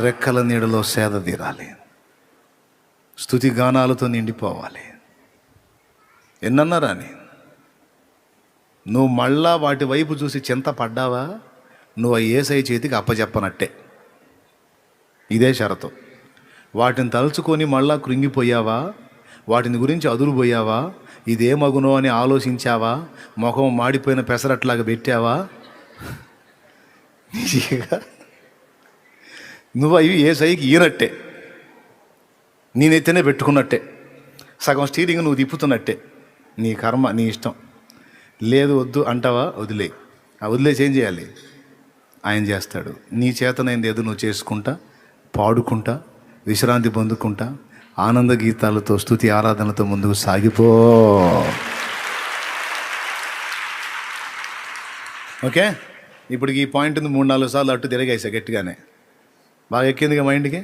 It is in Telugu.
రెక్కల నీడలో సేద తీరాలి, స్తుతి గానాలతో నిండిపోవాలి. ఎన్నన్నారా అని నువ్వు మళ్ళా వాటి వైపు చూసి చింత పడ్డావా, నువ్వు ఆ యేసయ్య చేతికి అప్పచెప్పనట్టే. ఇదే షరతు. వాటిని తలుచుకొని మళ్ళా కృంగిపోయావా, వాటిని గురించి అదురుపోయావా, ఇదేమగునో అని ఆలోచించావా, ముఖం మాడిపోయిన పెసరట్లాగా పెట్టావా, నువ్వు అవి యేసయ్యకి ఈనట్టే, నేనెత్తనే పెట్టుకున్నట్టే, సగం స్టీరింగ్ నువ్వు తిప్పుతున్నట్టే. నీ కర్మ, నీ ఇష్టం. లేదు వద్దు అంటావా, వదిలే. వదిలేసి ఏం చేయాలి? ఆయన చేస్తాడు. నీ చేతనైంది ఏదో నువ్వు చేసుకుంటా, పాడుకుంటా, విశ్రాంతి పొందుకుంటా, ఆనంద గీతాలతో, స్తుతి ఆరాధనలతో ముందుకు సాగిపో. ఓకే, ఇప్పుడు ఈ పాయింట్ని 3-4 సార్లు అట్టు తిరగేసా గట్టిగానే. బాగా ఎక్కిందిగా మైండ్కి.